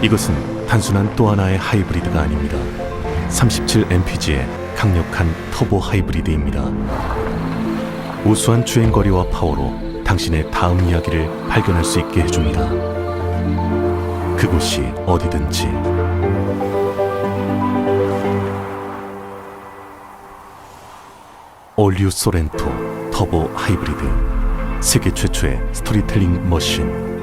이것은 단순한 또 하나의 하이브리드가 아닙니다. 37mpg의 강력한 터보 하이브리드입니다. 우수한 주행거리와 파워로 당신의 다음 이야기를 발견할 수 있게 해줍니다. 그곳이 어디든지. 올류 소렌토 터보 하이브리드, 세계 최초의 스토리텔링 머신.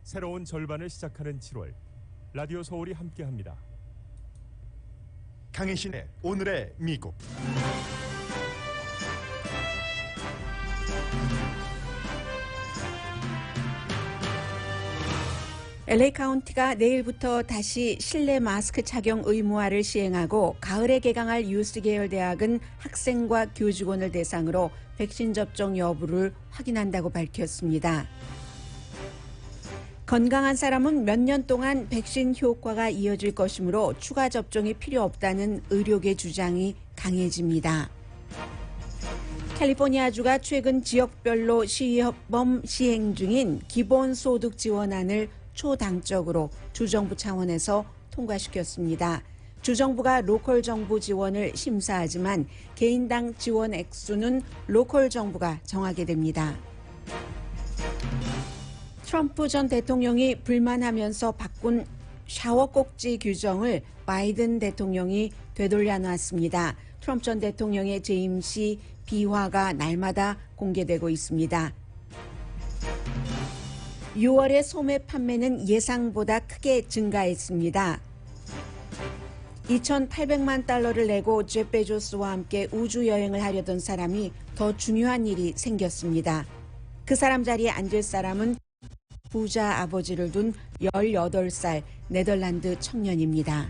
새로운 절반을 시작하는 7월, 라디오 서울이 함께합니다. 강혜신의 오늘의 미국. LA 카운티가 내일부터 다시 실내 마스크 착용 의무화를 시행하고 가을에 개강할 유스 계열 대학은 학생과 교직원을 대상으로 백신 접종 여부를 확인한다고 밝혔습니다. 건강한 사람은 몇 년 동안 백신 효과가 이어질 것이므로 추가 접종이 필요 없다는 의료계 주장이 강해집니다. 캘리포니아주가 최근 지역별로 시범 시행 중인 기본소득 지원안을 초당적으로 주정부 차원에서 통과시켰습니다. 주정부가 로컬 정부 지원을 심사하지만 개인당 지원 액수는 로컬 정부가 정하게 됩니다. 트럼프 전 대통령이 불만하면서 바꾼 샤워 꼭지 규정을 바이든 대통령이 되돌려 놨습니다. 트럼프 전 대통령의 재임시 비화가 날마다 공개되고 있습니다. 6월의 소매 판매는 예상보다 크게 증가했습니다. 2,800만 달러를 내고 제프 베조스와 함께 우주 여행을 하려던 사람이 더 중요한 일이 생겼습니다. 그 사람 자리에 앉을 사람은 부자 아버지를 둔 18살 네덜란드 청년입니다.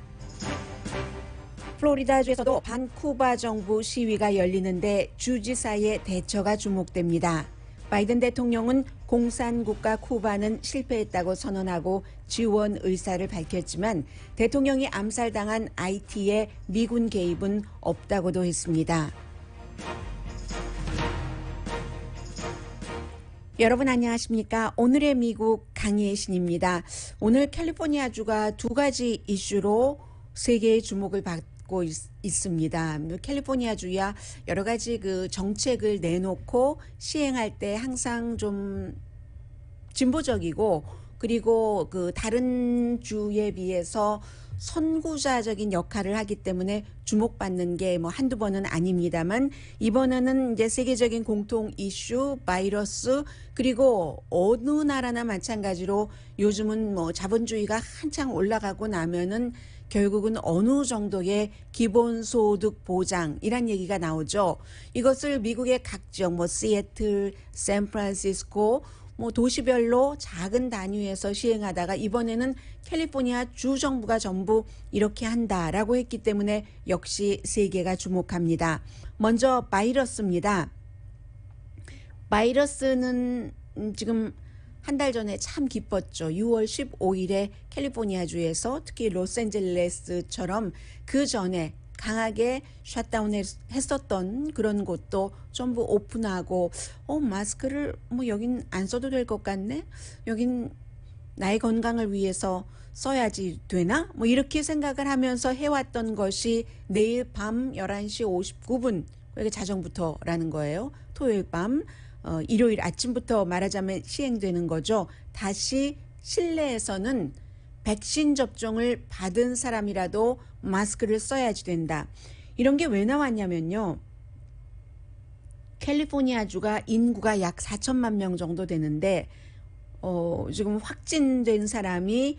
플로리다주에서도 반쿠바 정부 시위가 열리는데 주지사의 대처가 주목됩니다. 바이든 대통령은 공산국가 쿠바는 실패했다고 선언하고 지원 의사를 밝혔지만 대통령이 암살당한 아이티의 미군 개입은 없다고도 했습니다. 여러분 안녕하십니까? 오늘의 미국 강혜신입니다. 오늘 캘리포니아주가 두 가지 이슈로 세계의 주목을 받고 있습니다. 캘리포니아주야 여러 가지 그 정책을 내놓고 시행할 때 항상 좀 진보적이고 그리고 그 다른 주에 비해서 선구자적인 역할을 하기 때문에 주목받는 게 뭐 한두 번은 아닙니다만 이번에는 이제 세계적인 공통 이슈, 바이러스 그리고 어느 나라나 마찬가지로 요즘은 뭐 자본주의가 한창 올라가고 나면은 결국은 어느 정도의 기본소득 보장이란 얘기가 나오죠. 이것을 미국의 각 지역, 뭐 시애틀, 샌프란시스코, 뭐 도시별로 작은 단위에서 시행하다가 이번에는 캘리포니아 주 정부가 전부 이렇게 한다라고 했기 때문에 역시 세계가 주목합니다. 먼저 바이러스입니다. 바이러스는 지금 한 달 전에 참 기뻤죠. 6월 15일에 캘리포니아주에서 특히 로스앤젤레스처럼 그 전에 강하게 셧다운했었던 그런 곳도 전부 오픈하고 마스크를 뭐 여긴 안 써도 될 것 같네? 여긴 나의 건강을 위해서 써야지 되나? 뭐 이렇게 생각을 하면서 해왔던 것이 내일 밤 11시 59분 이게 자정부터라는 거예요. 토요일 밤 일요일 아침부터 말하자면 시행되는 거죠. 다시 실내에서는 백신 접종을 받은 사람이라도 마스크를 써야지 된다. 이런 게 왜 나왔냐면요. 캘리포니아주가 인구가 약 4천만 명 정도 되는데 지금 확진된 사람이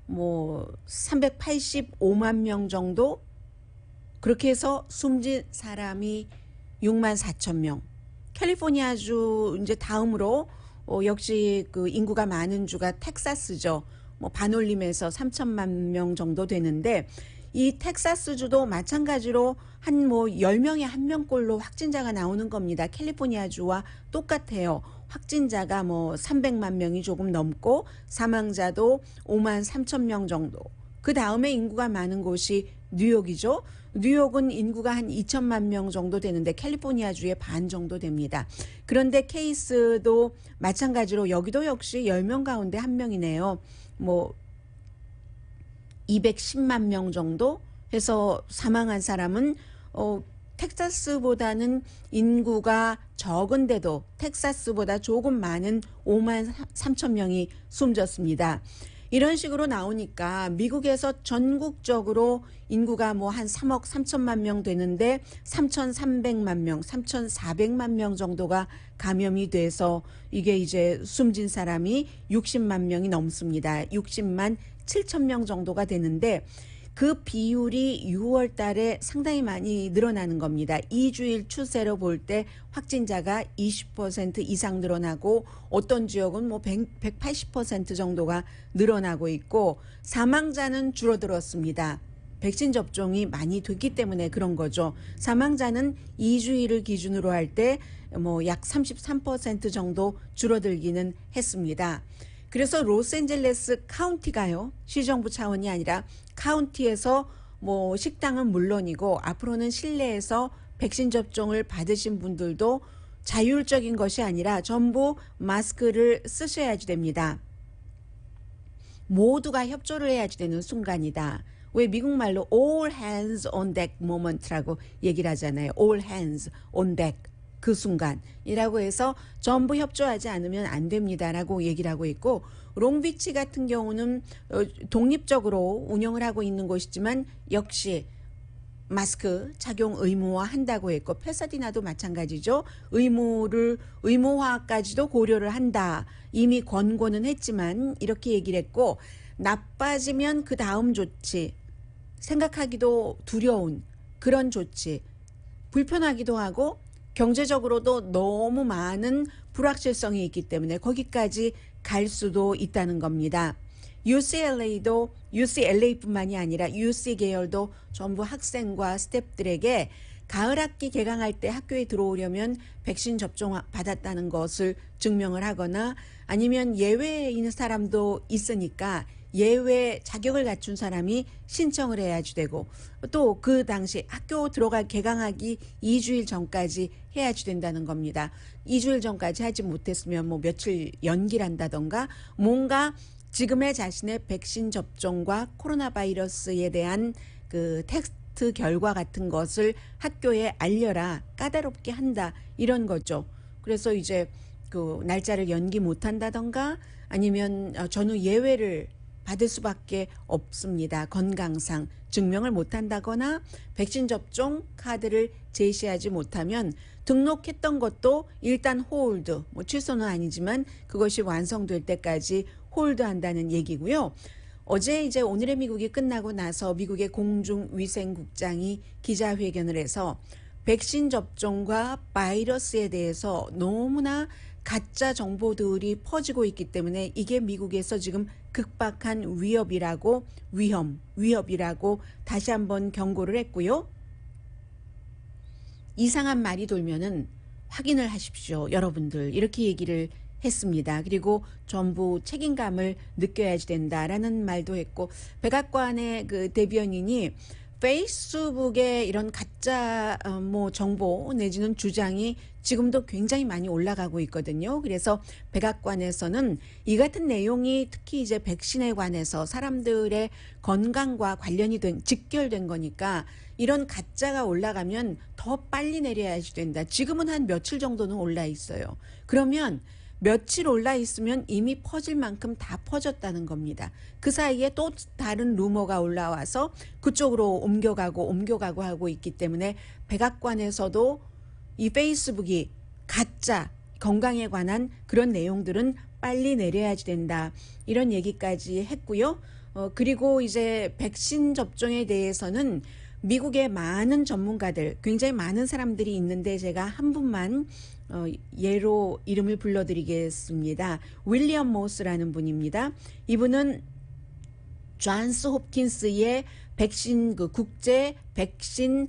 뭐 385만 명 정도 그렇게 해서 숨진 사람이 6만 4천 명. 캘리포니아주 이제 다음으로 역시 그 인구가 많은 주가 텍사스죠. 뭐 반올림에서 3천만 명 정도 되는데 이 텍사스주도 마찬가지로 한 뭐 10명에 1명꼴로 확진자가 나오는 겁니다. 캘리포니아주와 똑같아요. 확진자가 뭐 300만 명이 조금 넘고 사망자도 5만 3천 명 정도. 그 다음에 인구가 많은 곳이 뉴욕이죠. 뉴욕은 인구가 한 2천만 명 정도 되는데 캘리포니아주의 반 정도 됩니다. 그런데 케이스도 마찬가지로 여기도 역시 10명 가운데 1명이네요. 뭐 210만 명 정도 해서 사망한 사람은 텍사스보다는 인구가 적은데도 텍사스보다 조금 많은 5만 3천 명이 숨졌습니다. 이런 식으로 나오니까 미국에서 전국적으로 인구가 뭐 한 3억 3천만 명 되는데 3,300만 명, 3,400만 명 정도가 감염이 돼서 이게 이제 숨진 사람이 60만 명이 넘습니다. 60만 7천 명 정도가 되는데 그 비율이 6월 달에 상당히 많이 늘어나는 겁니다. 2주일 추세로 볼 때 확진자가 20% 이상 늘어나고 어떤 지역은 뭐 180% 정도가 늘어나고 있고 사망자는 줄어들었습니다. 백신 접종이 많이 됐기 때문에 그런 거죠. 사망자는 2주일을 기준으로 할 때 뭐 약 33% 정도 줄어들기는 했습니다. 그래서 로스앤젤레스 카운티가요. 시정부 차원이 아니라 카운티에서 뭐 식당은 물론이고 앞으로는 실내에서 백신 접종을 받으신 분들도 자율적인 것이 아니라 전부 마스크를 쓰셔야지 됩니다. 모두가 협조를 해야지 되는 순간이다. 왜 미국말로 all hands on deck moment라고 얘기를 하잖아요. all hands on deck. 그 순간이라고 해서 전부 협조하지 않으면 안 됩니다라고 얘기를 하고 있고 롱비치 같은 경우는 독립적으로 운영을 하고 있는 곳이지만 역시 마스크 착용 의무화한다고 했고 패사디나도 마찬가지죠. 의무화까지도 고려를 한다. 이미 권고는 했지만 이렇게 얘기를 했고 나빠지면 그 다음 조치 생각하기도 두려운 그런 조치 불편하기도 하고 경제적으로도 너무 많은 불확실성이 있기 때문에 거기까지 갈 수도 있다는 겁니다. UCLA뿐만이 아니라 UC 계열도 전부 학생과 스태프들에게 가을 학기 개강할 때 학교에 들어오려면 백신 접종 받았다는 것을 증명을 하거나 아니면 예외에 있는 사람도 있으니까 예외 자격을 갖춘 사람이 신청을 해야지 되고 또 그 당시 학교 들어갈 개강하기 2주일 전까지 해야지 된다는 겁니다. 2주일 전까지 하지 못했으면 뭐 며칠 연기를 한다던가 뭔가 지금의 자신의 백신 접종과 코로나 바이러스에 대한 그 테스트 결과 같은 것을 학교에 알려라 까다롭게 한다 이런 거죠. 그래서 이제 그 날짜를 연기 못 한다던가 아니면 전후 예외를 받을 수밖에 없습니다. 건강상 증명을 못한다거나 백신 접종 카드를 제시하지 못하면 등록했던 것도 일단 홀드, 뭐 취소는 아니지만 그것이 완성될 때까지 홀드한다는 얘기고요. 어제 이제 오늘의 미국이 끝나고 나서 미국의 공중위생국장이 기자회견을 해서 백신 접종과 바이러스에 대해서 너무나 가짜 정보들이 퍼지고 있기 때문에 이게 미국에서 지금 극박한 위협이라고 다시 한번 경고를 했고요. 이상한 말이 돌면은 확인을 하십시오. 여러분들 이렇게 얘기를 했습니다. 그리고 전부 책임감을 느껴야지 된다라는 말도 했고 백악관의 그 대변인이 페이스북에 이런 가짜 뭐 정보 내지는 주장이 지금도 굉장히 많이 올라가고 있거든요. 그래서 백악관에서는 이 같은 내용이 특히 이제 백신에 관해서 사람들의 건강과 관련이 직결된 거니까 이런 가짜가 올라가면 더 빨리 내려야지 된다. 지금은 한 며칠 정도는 올라 있어요. 그러면 며칠 올라 있으면 이미 퍼질 만큼 다 퍼졌다는 겁니다. 그 사이에 또 다른 루머가 올라와서 그쪽으로 옮겨가고 하고 있기 때문에 백악관에서도 이 페이스북이 가짜 건강에 관한 그런 내용들은 빨리 내려야지 된다. 이런 얘기까지 했고요. 그리고 이제 백신 접종에 대해서는 미국의 많은 전문가들, 굉장히 많은 사람들이 있는데 제가 한 분만 예로 이름을 불러드리겠습니다. 윌리엄 모스라는 분입니다. 이분은 존스 홉킨스의 백신 국제 백신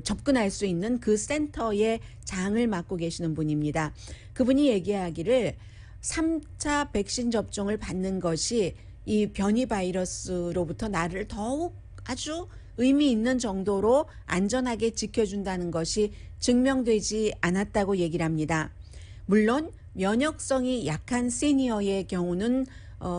접근할 수 있는 그 센터의 장을 맡고 계시는 분입니다. 그분이 얘기하기를 3차 백신 접종을 받는 것이 이 변이 바이러스로부터 나를 더욱 아주 의미 있는 정도로 안전하게 지켜준다는 것이 증명되지 않았다고 얘기를 합니다. 물론 면역성이 약한 시니어의 경우는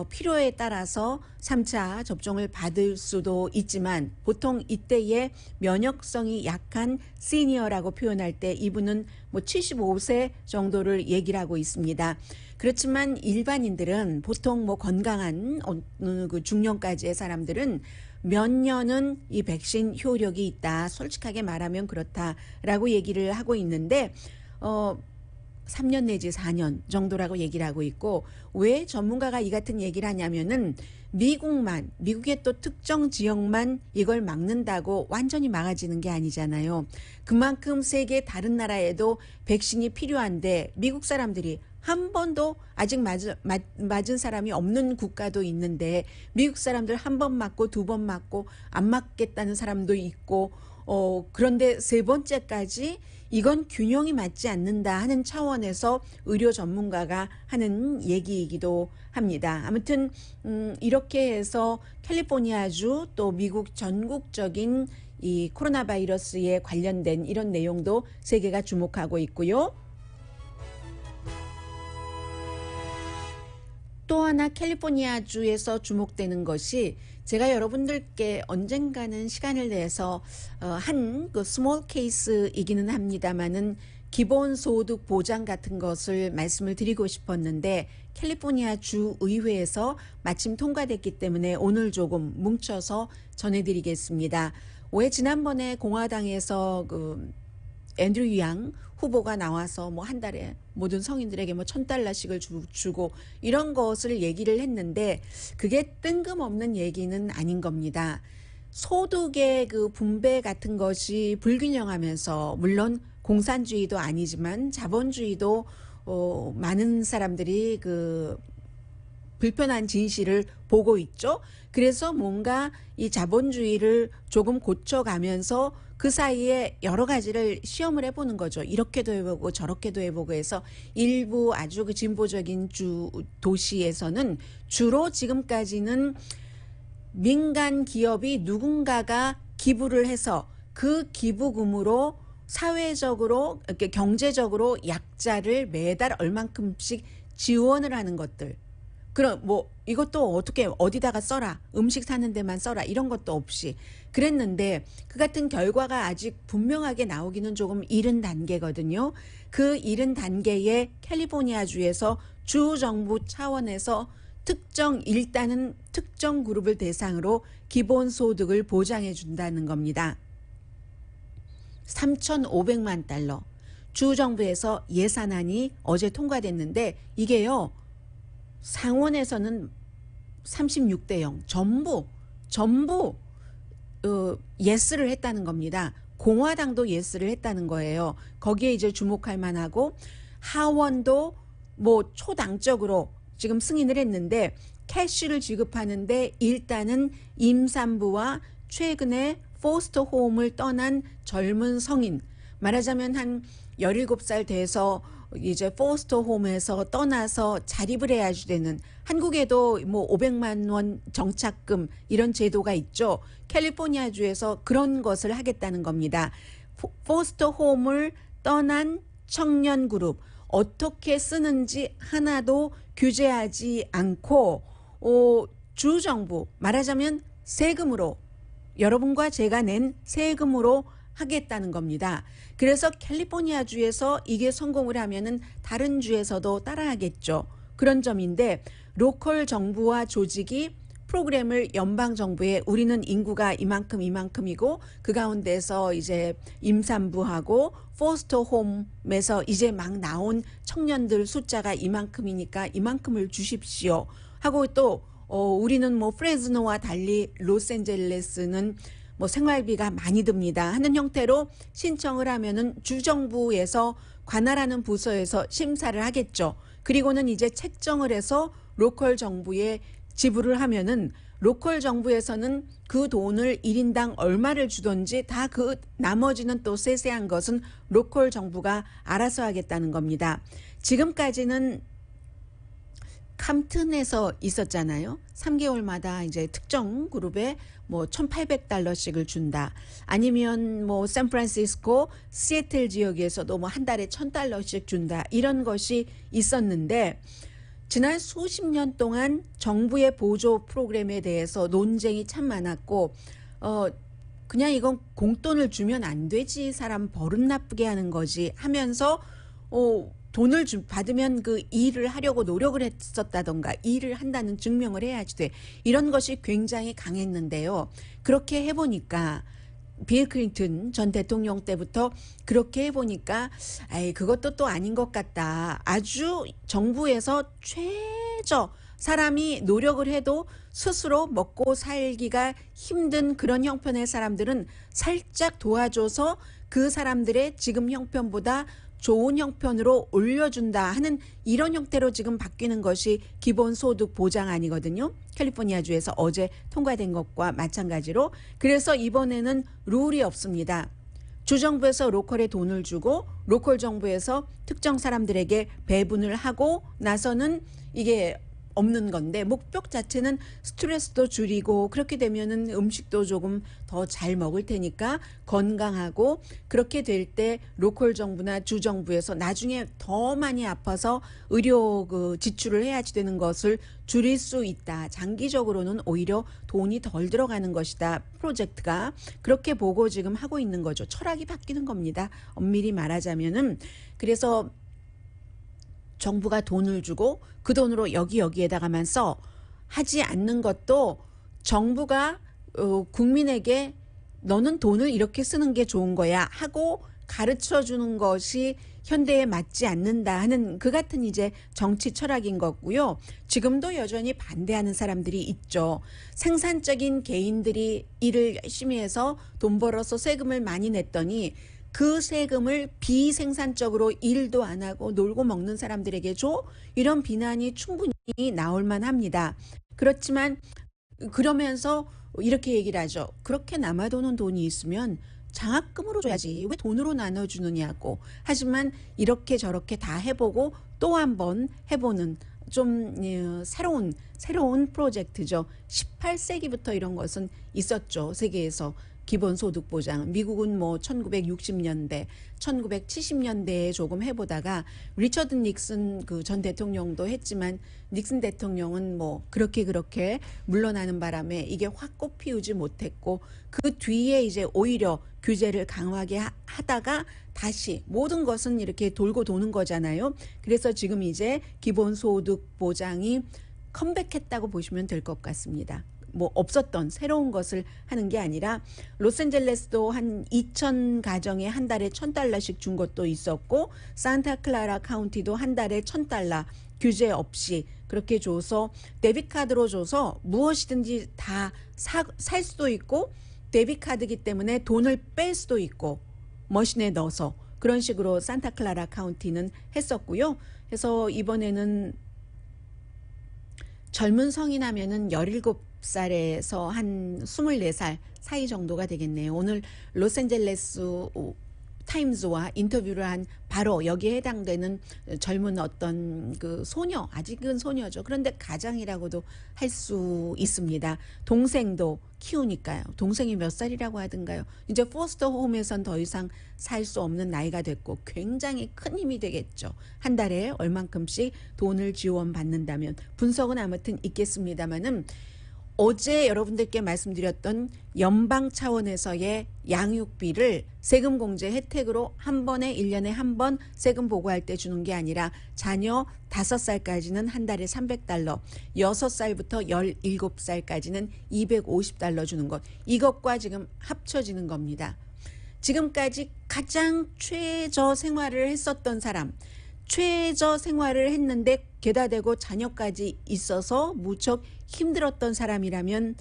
필요에 따라서 3차 접종을 받을 수도 있지만 보통 이때의 면역성이 약한 시니어라고 표현할 때 이분은 뭐 75세 정도를 얘기를 하고 있습니다. 그렇지만 일반인들은 보통 뭐 건강한 어느 그 중년까지의 사람들은 몇 년은 이 백신 효력이 있다. 솔직하게 말하면 그렇다라고 얘기를 하고 있는데 3년 내지 4년 정도라고 얘기를 하고 있고, 왜 전문가가 이 같은 얘기를 하냐면은 미국의 또 특정 지역만 이걸 막는다고 완전히 막아지는 게 아니잖아요. 그만큼 세계 다른 나라에도 백신이 필요한데 미국 사람들이 한 번도 아직 맞은 사람이 없는 국가도 있는데 미국 사람들 한 번 맞고 두 번 맞고 안 맞겠다는 사람도 있고 그런데 세 번째까지 이건 균형이 맞지 않는다 하는 차원에서 의료 전문가가 하는 얘기이기도 합니다. 아무튼 이렇게 해서 캘리포니아주 또 미국 전국적인 이 코로나 바이러스에 관련된 이런 내용도 세계가 주목하고 있고요. 또 하나 캘리포니아주에서 주목되는 것이, 제가 여러분들께 언젠가는 시간을 내서 한 그 스몰 케이스이기는 합니다만은 기본소득 보장 같은 것을 말씀을 드리고 싶었는데 캘리포니아 주 의회에서 마침 통과됐기 때문에 오늘 조금 뭉쳐서 전해드리겠습니다. 왜 지난번에 공화당에서 그 앤드류 양 후보가 나와서 뭐 한 달에 모든 성인들에게 뭐 $1,000씩을 주고 이런 것을 얘기를 했는데 그게 뜬금없는 얘기는 아닌 겁니다. 소득의 그 분배 같은 것이 불균형하면서 물론 공산주의도 아니지만 자본주의도 많은 사람들이 그 불편한 진실을 보고 있죠. 그래서 뭔가 이 자본주의를 조금 고쳐가면서 그 사이에 여러 가지를 시험을 해보는 거죠. 이렇게도 해보고 저렇게도 해보고 해서 일부 아주 그 진보적인 도시에서는 주로 지금까지는 민간 기업이 누군가가 기부를 해서 그 기부금으로 사회적으로 이렇게 경제적으로 약자를 매달 얼만큼씩 지원을 하는 것들. 그럼 뭐 이것도 어떻게 어디다가 써라, 음식 사는 데만 써라 이런 것도 없이 그랬는데 그 같은 결과가 아직 분명하게 나오기는 조금 이른 단계거든요. 그 이른 단계에 캘리포니아주에서 주 정부 차원에서 일단은 특정 그룹을 대상으로 기본소득을 보장해 준다는 겁니다. 3,500만 달러. 주 정부에서 예산안이 어제 통과됐는데 이게요. 상원에서는 36대 0 전부 예스를 했다는 겁니다. 공화당도 예스를 했다는 거예요. 거기에 이제 주목할 만하고 하원도 뭐 초당적으로 지금 승인을 했는데 캐시를 지급하는데 일단은 임산부와 최근에 포스터 홈을 떠난 젊은 성인, 말하자면 한 17살 돼서 이제 포스터 홈에서 떠나서 자립을 해야지 되는, 한국에도 뭐 500만 원 정착금 이런 제도가 있죠. 캘리포니아주에서 그런 것을 하겠다는 겁니다. 포스터 홈을 떠난 청년 그룹 어떻게 쓰는지 하나도 규제하지 않고 주 정부, 말하자면 세금으로, 여러분과 제가 낸 세금으로 하겠다는 겁니다. 그래서 캘리포니아주에서 이게 성공을 하면은 다른 주에서도 따라하겠죠. 그런 점인데 로컬 정부와 조직이 프로그램을 연방 정부에 우리는 인구가 이만큼이고 그 가운데서 이제 임산부하고 포스터 홈에서 이제 막 나온 청년들 숫자가 이만큼이니까 이만큼을 주십시오 하고 또 우리는 뭐 프레즈노와 달리 로스앤젤레스는 뭐 생활비가 많이 듭니다 하는 형태로 신청을 하면은 주정부에서 관할하는 부서에서 심사를 하겠죠. 그리고는 이제 책정을 해서 로컬 정부에 지불을 하면은 로컬 정부에서는 그 돈을 1인당 얼마를 주던지 다 그 나머지는 또 세세한 것은 로컬 정부가 알아서 하겠다는 겁니다. 지금까지는 캄튼에서 있었잖아요. 3개월마다 이제 특정 그룹에 뭐 $1,800씩을 준다. 아니면 뭐 샌프란시스코, 시애틀 지역에서도 뭐 한 달에 $1,000씩 준다. 이런 것이 있었는데 지난 수십 년 동안 정부의 보조 프로그램에 대해서 논쟁이 참 많았고 그냥 이건 공돈을 주면 안 되지, 사람 버릇 나쁘게 하는 거지 하면서 돈을 받으면 그 일을 하려고 노력을 했었다던가 일을 한다는 증명을 해야지 돼. 이런 것이 굉장히 강했는데요. 그렇게 해보니까 빌 클린턴 전 대통령 때부터 그렇게 해보니까 그것도 또 아닌 것 같다. 아주 정부에서 최저 사람이 노력을 해도 스스로 먹고 살기가 힘든 그런 형편의 사람들은 살짝 도와줘서 그 사람들의 지금 형편보다 좋은 형편으로 올려준다 하는 이런 형태로 지금 바뀌는 것이 기본소득 보장 아니거든요. 캘리포니아주에서 어제 통과된 것과 마찬가지로. 그래서 이번에는 룰이 없습니다. 주정부에서 로컬에 돈을 주고 로컬 정부에서 특정 사람들에게 배분을 하고 나서는 이게 없는 건데, 목표 자체는 스트레스도 줄이고 그렇게 되면은 음식도 조금 더 잘 먹을 테니까 건강하고, 그렇게 될 때 로컬 정부나 주 정부에서 나중에 더 많이 아파서 의료 지출을 해야지 되는 것을 줄일 수 있다. 장기적으로는 오히려 돈이 덜 들어가는 것이다. 프로젝트가 그렇게 보고 지금 하고 있는 거죠. 철학이 바뀌는 겁니다. 엄밀히 말하자면은. 그래서 정부가 돈을 주고 그 돈으로 여기에다가만 써 하지 않는 것도 정부가 국민에게 너는 돈을 이렇게 쓰는 게 좋은 거야 하고 가르쳐 주는 것이 현대에 맞지 않는다 하는 그 같은 이제 정치 철학인 거고요. 지금도 여전히 반대하는 사람들이 있죠. 생산적인 개인들이 일을 열심히 해서 돈 벌어서 세금을 많이 냈더니 그 세금을 비생산적으로 일도 안 하고 놀고 먹는 사람들에게 줘? 이런 비난이 충분히 나올 만합니다. 그렇지만 그러면서 이렇게 얘기를 하죠. 그렇게 남아도는 돈이 있으면 장학금으로 줘야지 왜 돈으로 나눠주느냐고. 하지만 이렇게 저렇게 다 해보고 또 한 번 해보는 좀 새로운 프로젝트죠. 18세기부터 이런 것은 있었죠. 세계에서. 기본소득 보장. 미국은 뭐 1960년대, 1970년대에 조금 해보다가 리처드 닉슨 그 전 대통령도 했지만 닉슨 대통령은 뭐 그렇게 물러나는 바람에 이게 확 꽃 피우지 못했고, 그 뒤에 이제 오히려 규제를 강하게 하다가 다시 모든 것은 이렇게 돌고 도는 거잖아요. 그래서 지금 이제 기본소득 보장이 컴백했다고 보시면 될 것 같습니다. 뭐 없었던 새로운 것을 하는 게 아니라 로스앤젤레스도 한 2,000 가정에 한 달에 $1,000씩 준 것도 있었고, 산타클라라 카운티도 한 달에 $1,000 규제 없이 그렇게 줘서 데비카드로 줘서 무엇이든지 다 살 수도 있고, 데비카드이기 때문에 돈을 뺄 수도 있고 머신에 넣어서 그런 식으로 산타클라라 카운티는 했었고요. 그래서 이번에는 젊은 성인하면은 17살에서 한 24살 사이 정도가 되겠네요. 오늘 로스앤젤레스 타임즈와 인터뷰를 한 바로 여기에 해당되는 젊은 어떤 그 소녀, 아직은 소녀죠. 그런데 가장이라고도 할 수 있습니다. 동생도 키우니까요. 동생이 몇 살이라고 하던가요. 이제 포스터 홈에선 더 이상 살 수 없는 나이가 됐고 굉장히 큰 힘이 되겠죠. 한 달에 얼만큼씩 돈을 지원받는다면. 분석은 아무튼 있겠습니다만은 어제 여러분들께 말씀드렸던 연방 차원에서의 양육비를 세금 공제 혜택으로 한 번에 1년에 한 번 세금 보고할 때 주는 게 아니라 자녀 5살까지는 한 달에 $300, 6살부터 17살까지는 $250 주는 것. 이것과 지금 합쳐지는 겁니다. 지금까지 가장 최저 생활을 했었던 사람, 최저 생활을 했는데 게다 대고 자녀까지 있어서 무척 힘들었던 사람이라면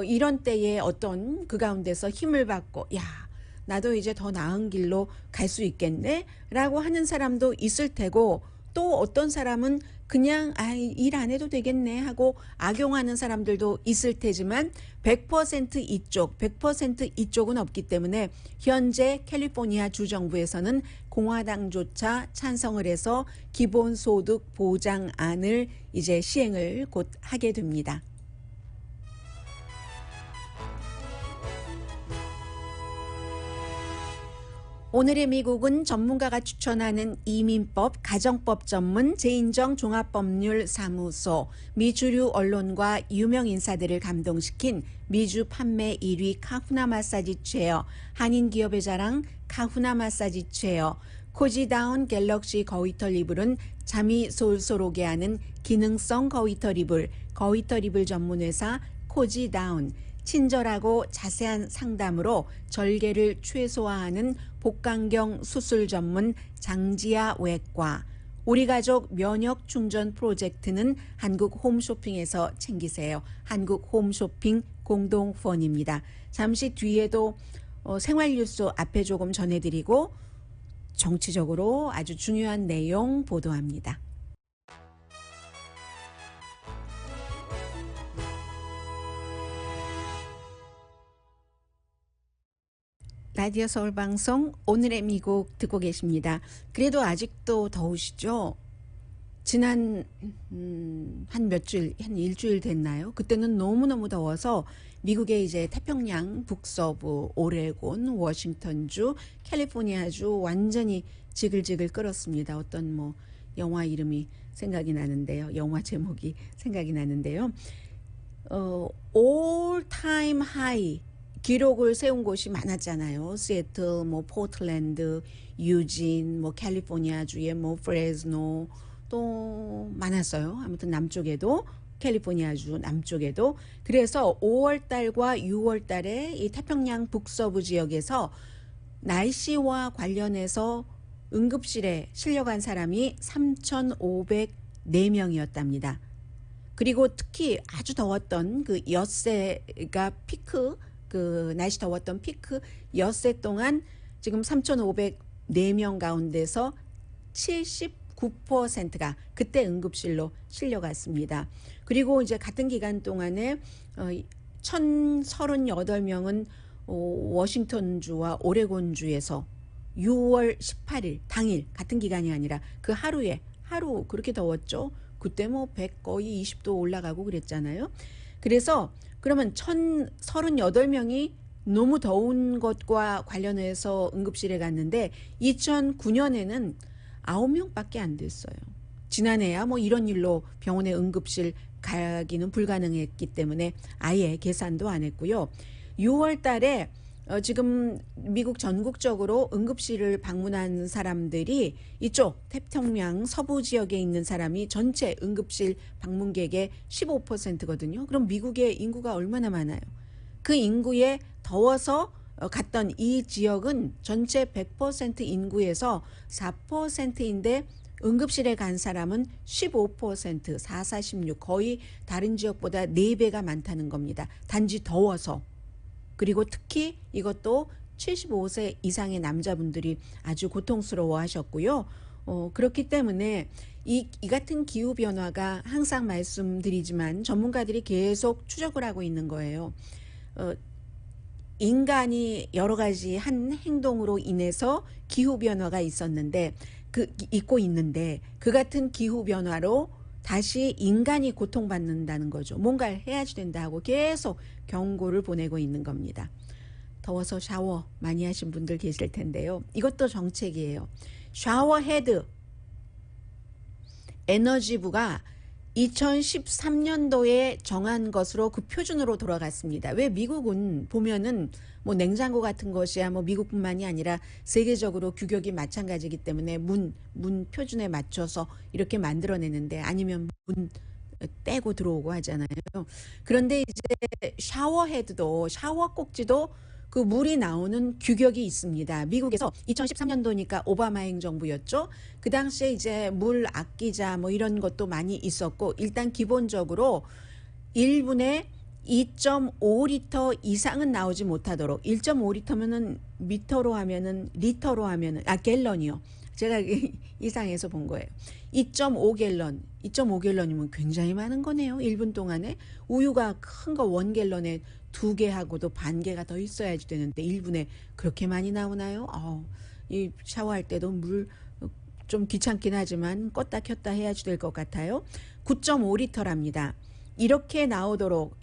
이런 때에 어떤 그 가운데서 힘을 받고 야, 나도 이제 더 나은 길로 갈 수 있겠네 라고 하는 사람도 있을 테고, 또 어떤 사람은 그냥 일 안 해도 되겠네 하고 악용하는 사람들도 있을 테지만 100% 이쪽, 100% 이쪽은 없기 때문에 현재 캘리포니아 주정부에서는 공화당조차 찬성을 해서 기본소득 보장안을 이제 시행을 곧 하게 됩니다. 오늘의 미국은 전문가가 추천하는 이민법, 가정법 전문 재인정 종합법률사무소, 미주류 언론과 유명 인사들을 감동시킨 미주 판매 1위 카후나 마사지 체어, 한인 기업의 자랑 카후나 마사지 체어, 코지다운 갤럭시 거위털 이불은 잠이 솔솔 오게 하는 기능성 거위털 이불, 거위털 이불 전문회사 코지다운, 친절하고 자세한 상담으로 절개를 최소화하는 복강경 수술 전문 장지아 외과, 우리 가족 면역 충전 프로젝트는 한국 홈쇼핑에서 챙기세요. 한국 홈쇼핑 공동후원입니다. 잠시 뒤에도 생활 뉴스 앞에 조금 전해드리고 정치적으로 아주 중요한 내용 보도합니다. 라디오 서울 방송 오늘의 미국 듣고 계십니다. 그래도 아직도 더우시죠? 지난 한 일주일 됐나요? 그때는 너무너무 더워서 미국의 이제 태평양 북서부, 오레곤, 워싱턴주, 캘리포니아주 완전히 지글지글 끓었습니다. 어떤 뭐 영화 이름이 생각이 나는데요. 영화 제목이 생각이 나는데요. all time high 기록을 세운 곳이 많았잖아요. 시애틀, 뭐 포틀랜드, 유진, 뭐 캘리포니아주의 뭐 프레즈노 또 많았어요. 아무튼 남쪽에도 캘리포니아주 남쪽에도. 그래서 5월 달과 6월 달에 이 태평양 북서부 지역에서 날씨와 관련해서 응급실에 실려간 사람이 3,504명이었답니다. 그리고 특히 아주 더웠던 그 엿새가 피크, 그 날씨 더웠던 피크 엿새 동안 지금 3,504명 가운데서 79%가 그때 응급실로 실려갔습니다. 그리고 이제 같은 기간 동안에 1,038명은 워싱턴주와 오레곤주에서 6월 18일 당일 같은 기간이 아니라 그 하루 그렇게 더웠죠. 그때 뭐 100 거의 20도 올라가고 그랬잖아요. 그래서 그러면 1,038명이 너무 더운 것과 관련해서 응급실에 갔는데 2009년에는 9명밖에 안 됐어요. 지난해야 뭐 이런 일로 병원에 응급실 가기는 불가능했기 때문에 아예 계산도 안 했고요. 6월 달에 지금 미국 전국적으로 응급실을 방문한 사람들이 이쪽 태평양 서부 지역에 있는 사람이 전체 응급실 방문객의 15%거든요. 그럼 미국의 인구가 얼마나 많아요? 그 인구에 더워서 갔던 이 지역은 전체 100% 인구에서 4%인데 응급실에 간 사람은 15%, 446 거의 다른 지역보다 4배가 많다는 겁니다. 단지 더워서. 그리고 특히 이것도 75세 이상의 남자분들이 아주 고통스러워 하셨고요. 그렇기 때문에 이 같은 기후변화가 항상 말씀드리지만 전문가들이 계속 추적을 하고 있는 거예요. 인간이 여러 가지 한 행동으로 인해서 기후변화가 있고 있는데 그 같은 기후변화로 다시 인간이 고통받는다는 거죠. 뭔가를 해야지 된다 하고 계속 경고를 보내고 있는 겁니다. 더워서 샤워 많이 하신 분들 계실 텐데요. 이것도 정책이에요. 샤워헤드 에너지부가 2013년도에 정한 것으로 그 표준으로 돌아갔습니다. 왜 미국은 보면은 뭐 냉장고 같은 것이야 뭐 미국뿐만이 아니라 세계적으로 규격이 마찬가지이기 때문에 문 표준에 맞춰서 이렇게 만들어내는데 아니면 문 떼고 들어오고 하잖아요. 그런데 이제 샤워헤드도 샤워 꼭지도 그 물이 나오는 규격이 있습니다. 미국에서 2013년도니까 오바마 행정부였죠. 그 당시에 이제 물 아끼자 뭐 이런 것도 많이 있었고 일단 기본적으로 1분에 2.5리터 이상은 나오지 못하도록 1.5리터면은 리터로 하면은 갤런이요. 제가 이상해서 본 거예요. 2.5갤런 2.5갤런이면 굉장히 많은 거네요. 1분 동안에. 우유가 큰 거 1갤런에 2개하고도 반 개가 더 있어야지 되는데 1분에 그렇게 많이 나오나요? 이 샤워할 때도 물 좀 귀찮긴 하지만 껐다 켰다 해야지 될 것 같아요. 9.5리터랍니다. 이렇게 나오도록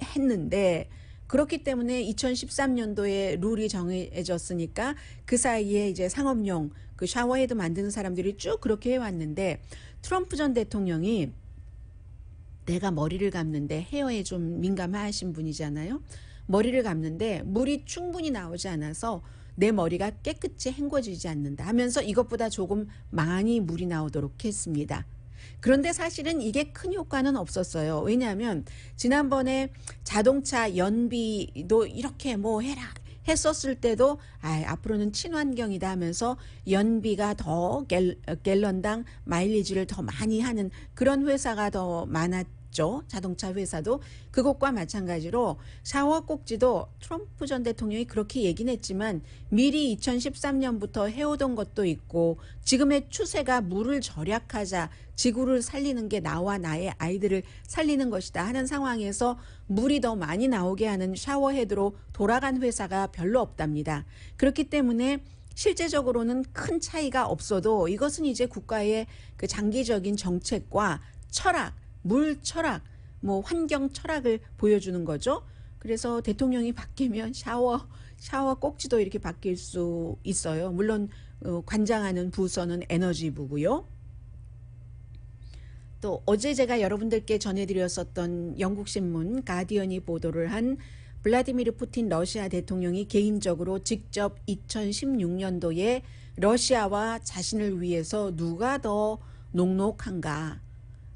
했는데 그렇기 때문에 2013년도에 룰이 정해졌으니까 그 사이에 이제 상업용 그 샤워헤드 만드는 사람들이 쭉 그렇게 해왔는데 트럼프 전 대통령이 내가 머리를 감는데 헤어에 좀 민감하신 분이잖아요. 머리를 감는데 물이 충분히 나오지 않아서 내 머리가 깨끗이 헹궈지지 않는다 하면서 이것보다 조금 많이 물이 나오도록 했습니다. 그런데 사실은 이게 큰 효과는 없었어요. 왜냐하면 지난번에 자동차 연비도 이렇게 뭐 해라 했었을 때도 앞으로는 친환경이다 하면서 연비가 더 갤런당 마일리지를 더 많이 하는 그런 회사가 더 많았죠. 자동차 회사도. 그것과 마찬가지로 샤워 꼭지도 트럼프 전 대통령이 그렇게 얘기는 했지만 미리 2013년부터 해오던 것도 있고 지금의 추세가 물을 절약하자 지구를 살리는 게 나와 나의 아이들을 살리는 것이다 하는 상황에서 물이 더 많이 나오게 하는 샤워헤드로 돌아간 회사가 별로 없답니다. 그렇기 때문에 실제적으로는 큰 차이가 없어도 이것은 이제 국가의 그 장기적인 정책과 철학, 물 철학, 뭐 환경 철학을 보여주는 거죠. 그래서 대통령이 바뀌면 샤워 꼭지도 이렇게 바뀔 수 있어요. 물론 관장하는 부서는 에너지부고요. 또 어제 제가 여러분들께 전해드렸었던 영국 신문 가디언이 보도를 한 블라디미르 푸틴 러시아 대통령이 개인적으로 직접 2016년도에 러시아와 자신을 위해서 누가 더 녹록한가,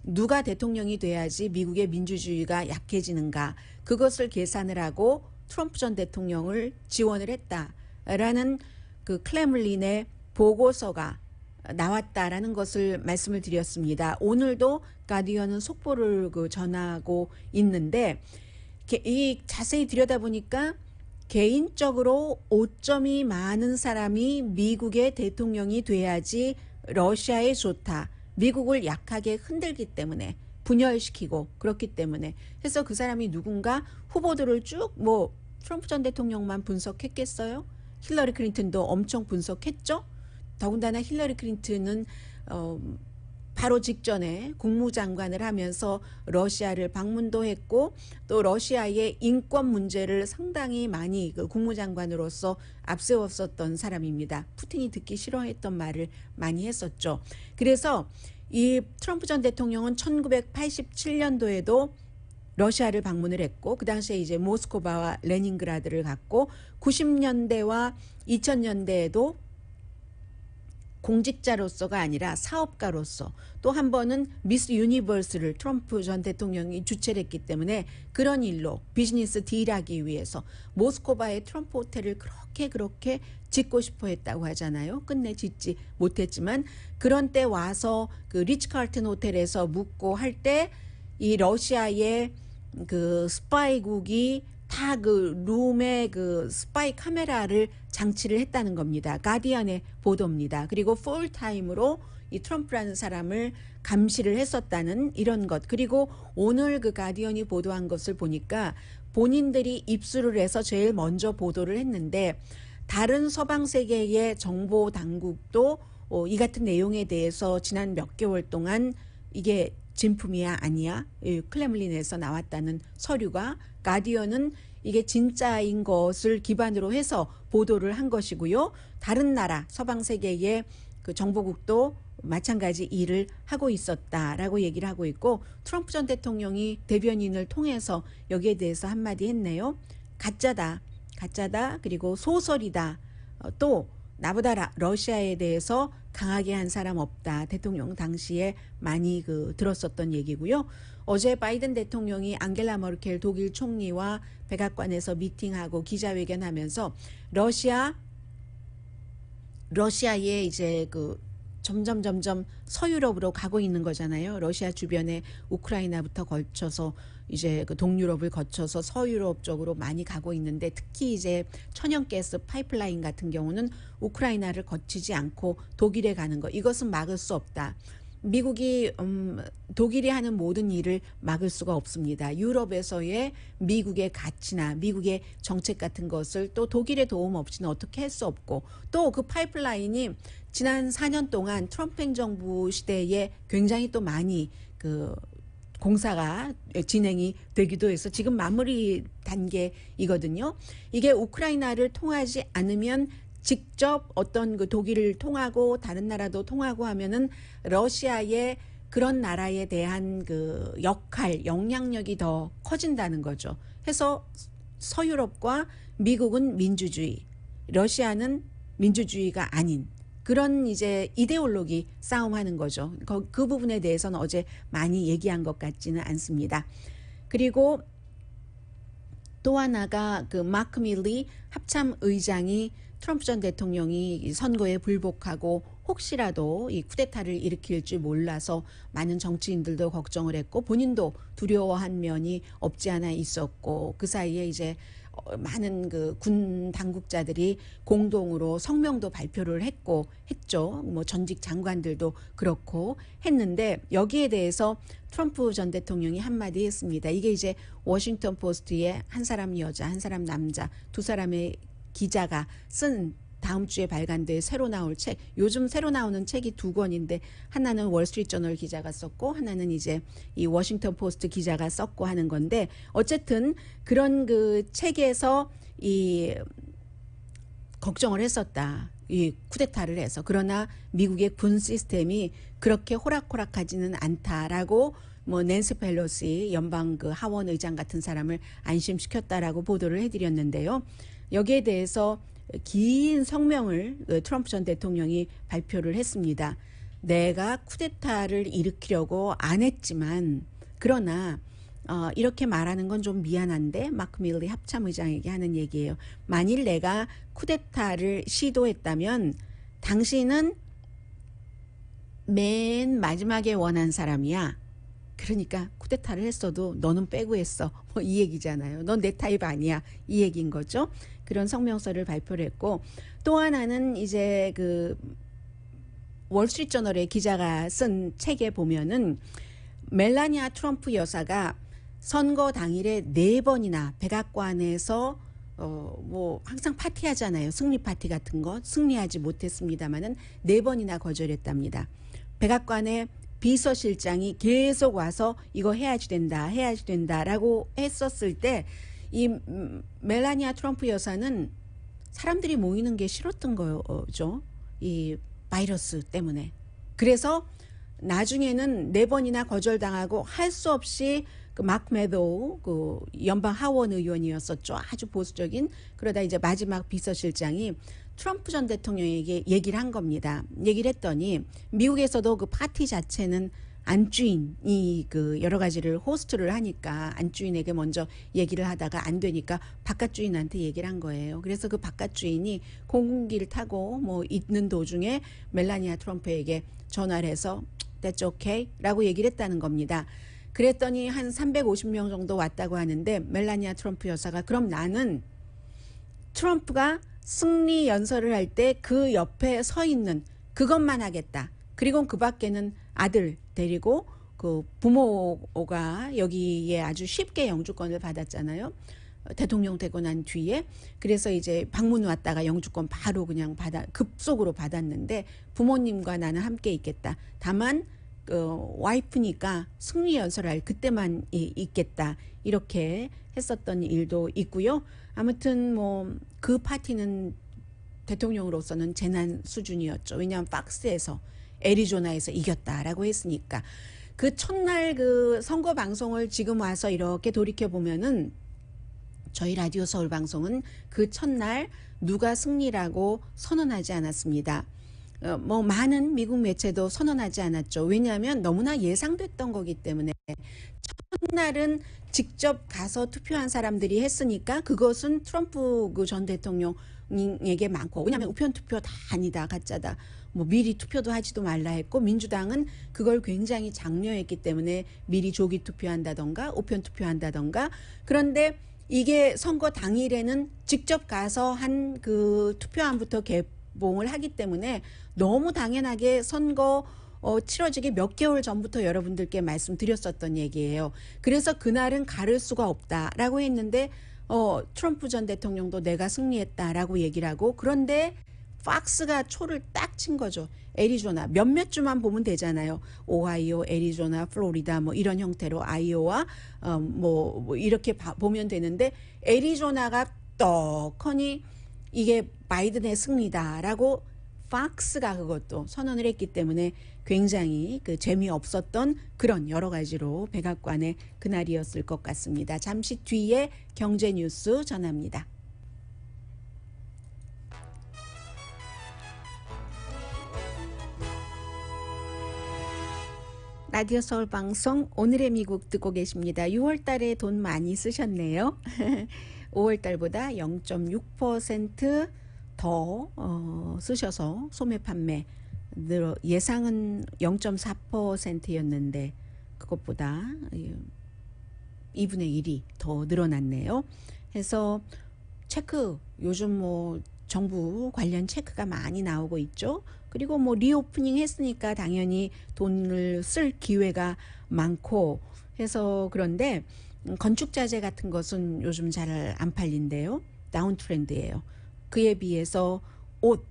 누가 대통령이 돼야지 미국의 민주주의가 약해지는가, 그것을 계산을 하고 트럼프 전 대통령을 지원을 했다라는 그 크렘린의 보고서가 나왔다라는 것을 말씀을 드렸습니다. 오늘도 가디언은 속보를 전하고 있는데 이 자세히 들여다보니까 개인적으로 오점이 많은 사람이 미국의 대통령이 돼야지 러시아에 좋다. 미국을 약하게 흔들기 때문에 분열시키고 그렇기 때문에 해서 그 사람이 누군가 후보들을 쭉 트럼프 전 대통령만 분석했겠어요? 힐러리 클린턴도 엄청 분석했죠? 더군다나 힐러리 클린턴은 바로 직전에 국무장관을 하면서 러시아를 방문도 했고 또 러시아의 인권 문제를 상당히 많이 그 국무장관으로서 앞세웠었던 사람입니다. 푸틴이 듣기 싫어했던 말을 많이 했었죠. 그래서 이 트럼프 전 대통령은 1987년도에도 러시아를 방문을 했고 그 당시에 이제 모스크바와 레닌그라드를 갔고 90년대와 2000년대에도 공직자로서가 아니라 사업가로서 또 한 번은 미스 유니버스를 트럼프 전 대통령이 주최를 했기 때문에 그런 일로 비즈니스 딜하기 위해서 모스크바의 트럼프 호텔을 그렇게 짓고 싶어 했다고 하잖아요. 끝내 짓지 못했지만 그런 때 와서 그 리츠카르튼 호텔에서 묵고 할 때 이 러시아의 그 스파이국이 다 그 룸에 그 스파이 카메라를 장치를 했다는 겁니다. 가디언의 보도입니다. 그리고 풀타임으로 이 트럼프라는 사람을 감시를 했었다는 이런 것. 그리고 오늘 그 가디언이 보도한 것을 보니까 본인들이 입수를 해서 제일 먼저 보도를 했는데 다른 서방 세계의 정보 당국도 이 같은 내용에 대해서 지난 몇 개월 동안 이게 진품이야 아니야? 클렘린에서 나왔다는 서류가 가디언은 이게 진짜인 것을 기반으로 해서 보도를 한 것이고요. 다른 나라 서방 세계의 그 정보국도 마찬가지 일을 하고 있었다라고 얘기를 하고 있고 트럼프 전 대통령이 대변인을 통해서 여기에 대해서 한마디 했네요. 가짜다. 그리고 소설이다. 또 나보다 러시아에 대해서 강하게 한 사람 없다. 대통령 당시에 많이 들었었던 얘기고요. 어제 바이든 대통령이 앙겔라 머켈 독일 총리와 백악관에서 미팅하고 기자회견하면서 러시아에 이제 점점 서유럽으로 가고 있는 거잖아요. 러시아 주변에 우크라이나부터 걸쳐서 이제 동유럽을 거쳐서 서유럽 쪽으로 많이 가고 있는데 특히 이제 천연가스 파이프라인 같은 경우는 우크라이나를 거치지 않고 독일에 가는 거 이것은 막을 수 없다. 미국이 독일이 하는 모든 일을 막을 수가 없습니다. 유럽에서의 미국의 가치나 미국의 정책 같은 것을 또 독일의 도움 없이는 어떻게 할 수 없고, 또 그 파이프라인이 지난 4년 동안 트럼프 행정부 시대에 굉장히 또 많이 그 공사가 진행이 되기도 해서 지금 마무리 단계이거든요. 이게 우크라이나를 통하지 않으면 직접 어떤 그 독일을 통하고 다른 나라도 통하고 하면은 러시아의 그런 나라에 대한 그 역할, 영향력이 더 커진다는 거죠. 해서 서유럽과 미국은 민주주의, 러시아는 민주주의가 아닌 그런 이제 이데올로기 싸움하는 거죠. 그 부분에 대해서는 어제 많이 얘기한 것 같지는 않습니다. 그리고 또 하나가 그 마크 밀리 합참 의장이 트럼프 전 대통령이 선거에 불복하고 혹시라도 이 쿠데타를 일으킬 줄 몰라서 많은 정치인들도 걱정을 했고 본인도 두려워한 면이 없지 않아 있었고, 그 사이에 이제 많은 그 군 당국자들이 공동으로 성명도 발표를 했죠. 뭐 전직 장관들도 그렇고 했는데, 여기에 대해서 트럼프 전 대통령이 한마디 했습니다. 이게 이제 워싱턴 포스트에 한 사람 여자, 한 사람 남자, 두 사람의 기자가 쓴 다음 주에 발간될 새로 나올 책, 요즘 새로 나오는 책이 두 권인데 하나는 월스트리트저널 기자가 썼고 하나는 이제 이 워싱턴 포스트 기자가 썼고 하는 건데, 어쨌든 그런 그 책에서 이 걱정을 했었다. 이 쿠데타를 해서. 그러나 미국의 군 시스템이 그렇게 호락호락하지는 않다라고 뭐 낸시 펠로시 연방 그 하원 의장 같은 사람을 안심시켰다라고 보도를 해드렸는데요. 여기에 대해서 긴 성명을 트럼프 전 대통령이 발표를 했습니다. 내가 쿠데타를 일으키려고 안 했지만, 그러나 이렇게 말하는 건 좀 미안한데, 마크 밀리 합참의장에게 하는 얘기예요. 만일 내가 쿠데타를 시도했다면 당신은 맨 마지막에 원한 사람이야. 그러니까 쿠데타를 했어도 너는 빼고 했어. 뭐 이 얘기잖아요. 넌 내 타입 아니야. 이 얘기인 거죠. 그런 성명서를 발표를 했고, 또 하나는 이제 그 월스트리트저널의 기자가 쓴 책에 보면은 멜라니아 트럼프 여사가 선거 당일에 4번이나 백악관에서 뭐 항상 파티하잖아요. 승리 파티 같은 거. 승리하지 못했습니다마는 4번이나 거절했답니다. 백악관에 비서실장이 계속 와서 이거 해야지 된다라고 했었을 때 이 멜라니아 트럼프 여사는 사람들이 모이는 게 싫었던 거죠. 이 바이러스 때문에. 그래서 나중에는 4번이나 거절당하고 할 수 없이 그 마크 메도우 그 연방 하원 의원이었었죠. 아주 보수적인. 그러다 이제 마지막 비서실장이 트럼프 전 대통령에게 얘기를 한 겁니다. 얘기를 했더니 미국에서도 그 파티 자체는 안주인이 그 여러 가지를 호스트를 하니까 안주인에게 먼저 얘기를 하다가 안 되니까 바깥 주인한테 얘기를 한 거예요. 그래서 그 바깥 주인이 공군기를 타고 뭐 있는 도중에 멜라니아 트럼프에게 전화를 해서 That's okay 라고 얘기를 했다는 겁니다. 그랬더니 한 350명 정도 왔다고 하는데, 멜라니아 트럼프 여사가 그럼 나는 트럼프가 승리 연설을 할 때 그 옆에 서 있는 그것만 하겠다. 그리고 그 밖에는 아들 데리고, 그 부모가 여기에 아주 쉽게 영주권을 받았잖아요. 대통령 되고 난 뒤에. 그래서 이제 방문 왔다가 영주권 바로 그냥 급속으로 받았는데, 부모님과 나는 함께 있겠다. 다만 와이프니까 승리 연설할 그때만 있겠다. 이렇게 했었던 일도 있고요. 아무튼 뭐 그 파티는 대통령으로서는 재난 수준이었죠. 왜냐하면 팍스에서 애리조나에서 이겼다라고 했으니까. 그 첫날 그 선거 방송을 지금 와서 이렇게 돌이켜 보면은 저희 라디오 서울 방송은 그 첫날 누가 승리라고 선언하지 않았습니다. 뭐 많은 미국 매체도 선언하지 않았죠. 왜냐하면 너무나 예상됐던 거기 때문에. 첫날은 직접 가서 투표한 사람들이 했으니까 그것은 트럼프 그 전 대통령에게 많고, 왜냐하면 우편 투표 다 아니다, 가짜다, 뭐 미리 투표도 하지도 말라 했고, 민주당은 그걸 굉장히 장려했기 때문에 미리 조기 투표한다던가 우편 투표한다던가. 그런데 이게 선거 당일에는 직접 가서 한 그 투표함부터 개봉을 하기 때문에 너무 당연하게 선거 치러지기 몇 개월 전부터 여러분들께 말씀드렸었던 얘기예요. 그래서 그날은 가를 수가 없다라고 했는데 트럼프 전 대통령도 내가 승리했다라고 얘기를 하고, 그런데 팍스가 초를 딱 친 거죠. 애리조나 몇몇 주만 보면 되잖아요. 오하이오, 애리조나, 플로리다 뭐 이런 형태로 아이오와 뭐 이렇게 보면 되는데, 애리조나가 떡하니 이게 바이든의 승리다라고 팍스가 그것도 선언을 했기 때문에 굉장히 그 재미없었던 그런 여러 가지로 백악관의 그날이었을 것 같습니다. 잠시 뒤에 경제 뉴스 전합니다. 라디오 서울 방송 오늘의 미국 듣고 계십니다. 6월 달에 돈 많이 쓰셨네요. 5월 달보다 0.6% 더 쓰셔서 소매 판매 예상은 0.4%였는데 그것보다 2분의 1이 더 늘어났네요. 그래서 체크, 요즘 뭐 정부 관련 체크가 많이 나오고 있죠. 그리고 뭐 리오프닝 했으니까 당연히 돈을 쓸 기회가 많고 해서, 그런데 건축자재 같은 것은 요즘 잘 안 팔린대요. 다운 트렌드예요. 그에 비해서 옷,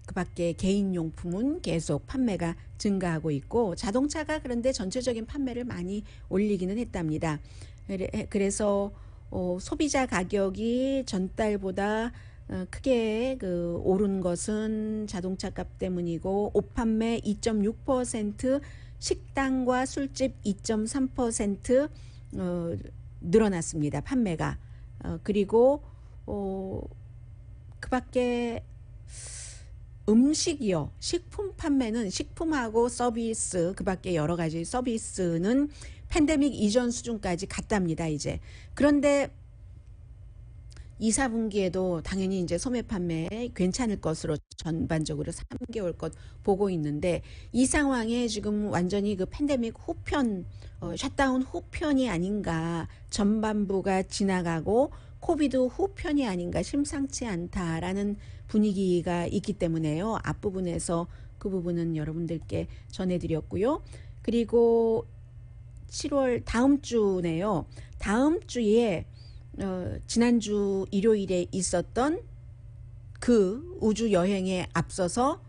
그 밖에 개인용품은 계속 판매가 증가하고 있고, 자동차가 그런데 전체적인 판매를 많이 올리기는 했답니다. 그래서 소비자 가격이 전달보다 크게 오른 것은 자동차 값 때문이고, 옷 판매 2.6%, 식당과 술집 2.3% 늘어났습니다. 판매가. 그리고 그 밖에 음식이요. 식품 판매는, 식품하고 서비스, 그 밖에 여러 가지 서비스는 팬데믹 이전 수준까지 갔답니다, 이제. 그런데 2, 4분기에도 당연히 이제 소매 판매 괜찮을 것으로 전반적으로 3개월 것 보고 있는데, 이 상황에 지금 완전히 그 팬데믹 후편, 셧다운 후편이 아닌가, 전반부가 지나가고 코비드 후편이 아닌가, 심상치 않다라는 분위기가 있기 때문에요. 앞부분에서 그 부분은 여러분들께 전해드렸고요. 그리고 7월 다음 주네요. 다음 주에 지난주 일요일에 있었던 그 우주 여행에 앞서서,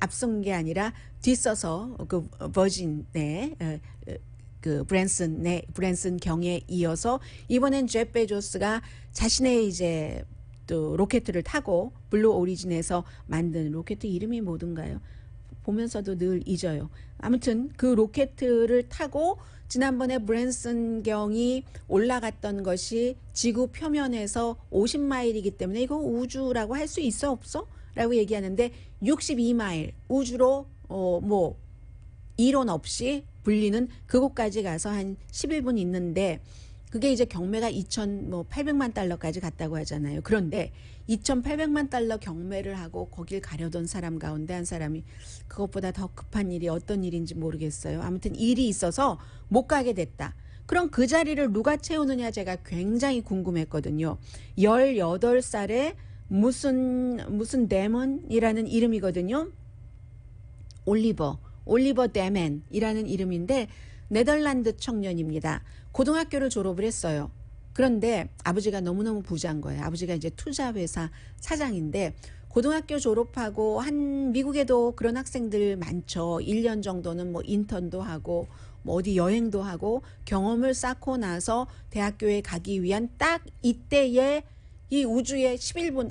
앞선 게 아니라 뒤서서 그 버진의 그 브랜슨 경에 이어서 이번엔 제프 베조스가 자신의 이제 또 로켓을 타고, 블루 오리진에서 만든 로켓 이름이 뭐든가요? 보면서도 늘 잊어요. 아무튼 그 로켓을 타고 지난번에 브랜슨 경이 올라갔던 것이 지구 표면에서 50마일이기 때문에 이거 우주라고 할 수 있어 없어? 라고 얘기하는데, 62마일 우주로 뭐 이론 없이 불리는 그곳까지 가서 한 11분 있는데, 그게 이제 경매가 2,800만 달러까지 갔다고 하잖아요. 그런데 2,800만 달러 경매를 하고 거길 가려던 사람 가운데 한 사람이 그것보다 더 급한 일이 어떤 일인지 모르겠어요. 아무튼 일이 있어서 못 가게 됐다. 그럼 그 자리를 누가 채우느냐, 제가 굉장히 궁금했거든요. 18살에 무슨 데먼이라는 이름이거든요. 올리버 데맨이라는 이름인데 네덜란드 청년입니다. 고등학교를 졸업을 했어요. 그런데 아버지가 너무너무 부자인 거예요. 아버지가 이제 투자회사 사장인데, 고등학교 졸업하고 미국에도 그런 학생들 많죠. 1년 정도는 뭐 인턴도 하고 뭐 어디 여행도 하고 경험을 쌓고 나서 대학교에 가기 위한 딱 이때에 이 우주의 11분,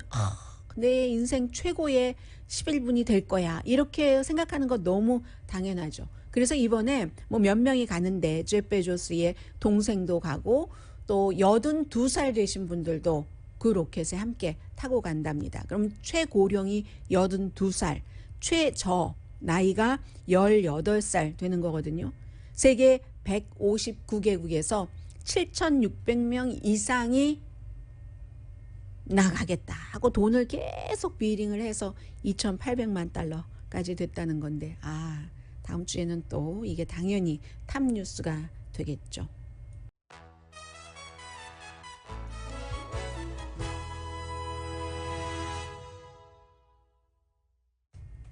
내 인생 최고의 11분이 될 거야, 이렇게 생각하는 거 너무 당연하죠. 그래서 이번에 뭐 몇 명이 가는데, 제프 베조스의 동생도 가고 또 82살 되신 분들도 그 로켓에 함께 타고 간답니다. 그럼 최고령이 82살, 최저 나이가 18살 되는 거거든요. 세계 159개국에서 7,600명 이상이 나가겠다 하고 돈을 계속 비링을 해서 2,800만 달러까지 됐다는 건데, 다음 주에는 또 이게 당연히 탑 뉴스가 되겠죠.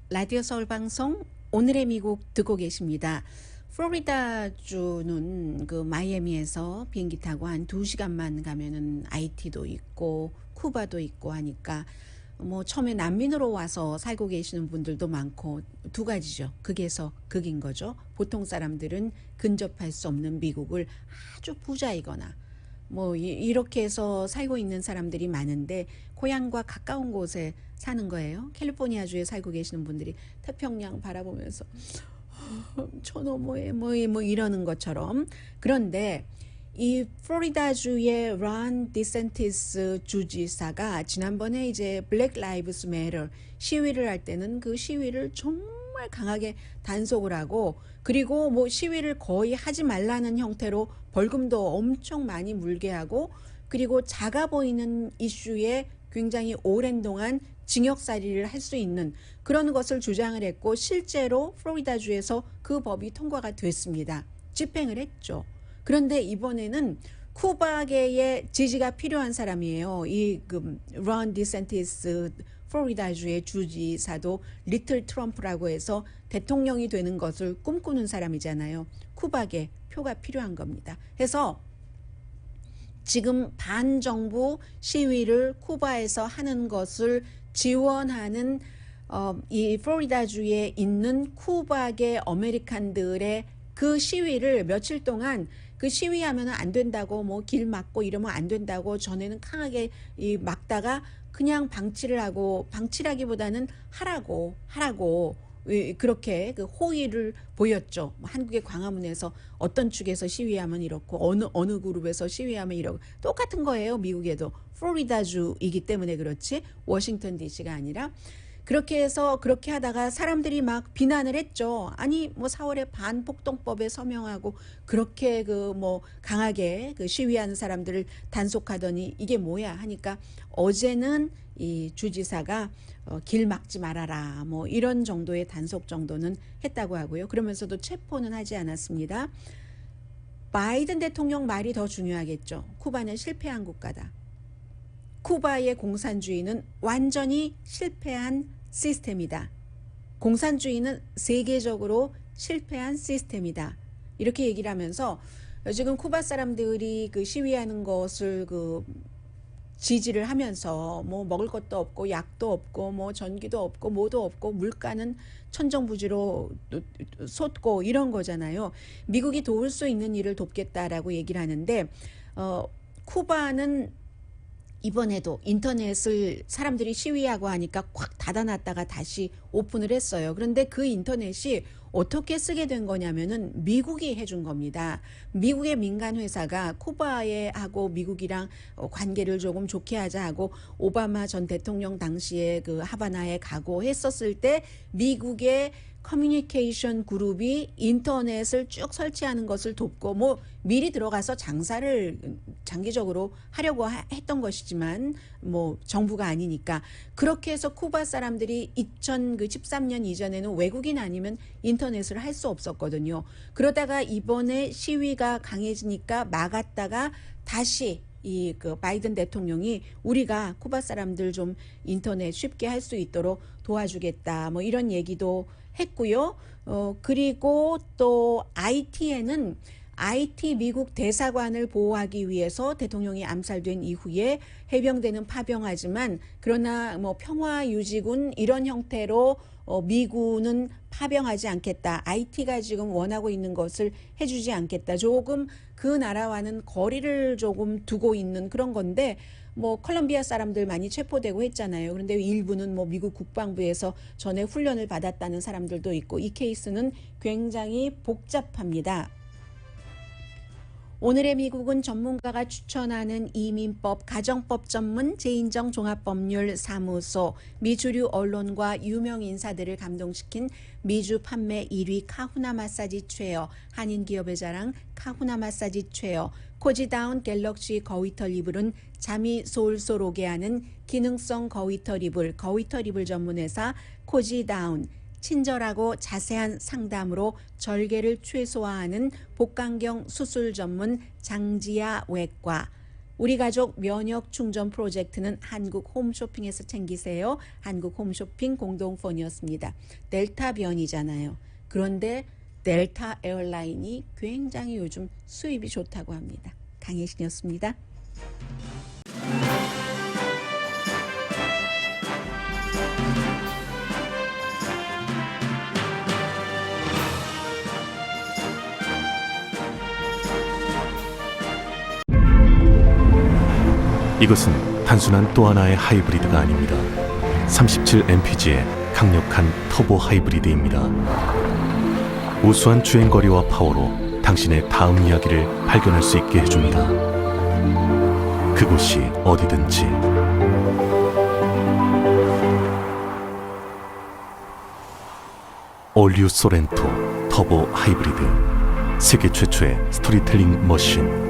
라디오 서울 방송 오늘의 미국 듣고 계십니다. 플로리다주는 그 마이애미에서 비행기 타고 한 2시간만 가면은 IT도 있고 쿠바도 있고 하니까 뭐 처음에 난민으로 와서 살고 계시는 분들도 많고 두 가지죠. 극에서 극인 거죠. 보통 사람들은 근접할 수 없는 미국을 아주 부자이거나 뭐 이렇게 해서 살고 있는 사람들이 많은데 고향과 가까운 곳에 사는 거예요. 캘리포니아주에 살고 계시는 분들이 태평양 바라보면서 저 너머에 뭐 이러는 것처럼. 그런데 이 플로리다주의 론 디센티스 주지사가 지난번에 이제 블랙 라이브스 매터 시위를 할 때는 그 시위를 정말 강하게 단속을 하고, 그리고 뭐 시위를 거의 하지 말라는 형태로 벌금도 엄청 많이 물게 하고, 그리고 작아 보이는 이슈에 굉장히 오랜 동안 징역살이를 할 수 있는 그런 것을 주장을 했고, 실제로 플로리다주에서 그 법이 통과가 됐습니다. 집행을 했죠. 그런데 이번에는 쿠바계의 지지가 필요한 사람이에요. 이 론 디센티스 플로리다주의 주지사도 리틀 트럼프라고 해서 대통령이 되는 것을 꿈꾸는 사람이잖아요. 쿠바계 표가 필요한 겁니다. 해서 지금 반정부 시위를 쿠바에서 하는 것을 지원하는 이 플로리다주에 있는 쿠바계 아메리칸들의 그 시위를 며칠 동안 그 시위하면 안 된다고 뭐 길 막고 이러면 안 된다고 전에는 강하게 막다가 그냥 방치를 하고, 방치라기보다는 하라고 그렇게 그 호의를 보였죠. 한국의 광화문에서 어떤 측에서 시위하면 이렇고 어느 그룹에서 시위하면 이러고 똑같은 거예요. 미국에도 플로리다주이기 때문에 그렇지 워싱턴 DC가 아니라. 그렇게 해서 그렇게 하다가 사람들이 막 비난을 했죠. 아니 뭐 4월에 반폭동법에 서명하고 그렇게 그 뭐 강하게 그 시위하는 사람들을 단속하더니 이게 뭐야 하니까 어제는 이 주지사가 길 막지 말아라 뭐 이런 정도의 단속 정도는 했다고 하고요. 그러면서도 체포는 하지 않았습니다. 바이든 대통령 말이 더 중요하겠죠. 쿠바는 실패한 국가다. 쿠바의 공산주의는 완전히 실패한 시스템이다. 공산주의는 세계적으로 실패한 시스템이다. 이렇게 얘기를 하면서 지금 쿠바 사람들이 그 시위하는 것을 그 지지를 하면서 뭐 먹을 것도 없고 약도 없고 뭐 전기도 없고 뭐도 없고 물가는 천정부지로 솟고 이런 거잖아요. 미국이 도울 수 있는 일을 돕겠다라고 얘기를 하는데 쿠바는 이번에도 인터넷을 사람들이 시위하고 하니까 꽉 닫아놨다가 다시 오픈을 했어요. 그런데 그 인터넷이 어떻게 쓰게 된 거냐면은 미국이 해준 겁니다. 미국의 민간 회사가 쿠바에 하고 미국이랑 관계를 조금 좋게 하자 하고 오바마 전 대통령 당시에 그 하바나에 가고 했었을 때 미국의 커뮤니케이션 그룹이 인터넷을 쭉 설치하는 것을 돕고 뭐 미리 들어가서 장사를 장기적으로 하려고 했던 것이지만 뭐 정부가 아니니까 그렇게 해서 쿠바 사람들이 2013년 이전에는 외국인 아니면 인터넷을 할 수 없었거든요. 그러다가 이번에 시위가 강해지니까 막았다가 다시 그 바이든 대통령이 우리가 쿠바 사람들 좀 인터넷 쉽게 할 수 있도록 도와주겠다 뭐 이런 얘기도 했고요. 그리고 또 IT에는 IT 미국 대사관을 보호하기 위해서 대통령이 암살된 이후에 해병대는 파병하지만 그러나 뭐 평화유지군 이런 형태로 미군은 파병하지 않겠다. IT가 지금 원하고 있는 것을 해주지 않겠다. 조금 그 나라와는 거리를 조금 두고 있는 그런 건데 뭐 콜롬비아 사람들 많이 체포되고 했잖아요. 그런데 일부는 뭐 미국 국방부에서 전에 훈련을 받았다는 사람들도 있고 이 케이스는 굉장히 복잡합니다. 오늘의 미국은 전문가가 추천하는 이민법, 가정법 전문 재인정 종합법률사무소, 미주류 언론과 유명 인사들을 감동시킨 미주 판매 1위 카후나 마사지 최어, 한인기업의 자랑 카후나 마사지 최어, 코지다운 갤럭시 거위털 이불은 잠이 솔솔 오게 하는 기능성 거위털 이불, 거위털 이불 전문회사 코지다운, 친절하고 자세한 상담으로 절개를 최소화하는 복강경 수술 전문 장지야 외과, 우리 가족 면역 충전 프로젝트는 한국 홈쇼핑에서 챙기세요. 한국 홈쇼핑 공동폰이었습니다. 델타 변이잖아요. 그런데 델타 에어라인이 굉장히 요즘 수입이 좋다고 합니다. 강혜신이었습니다. 이것은 단순한 또 하나의 하이브리드가 아닙니다. 37mpg의 강력한 터보 하이브리드입니다. 우수한 주행거리와 파워로 당신의 다음 이야기를 발견할 수 있게 해줍니다. 그곳이 어디든지. 올류 소렌토 터보 하이브리드, 세계 최초의 스토리텔링 머신.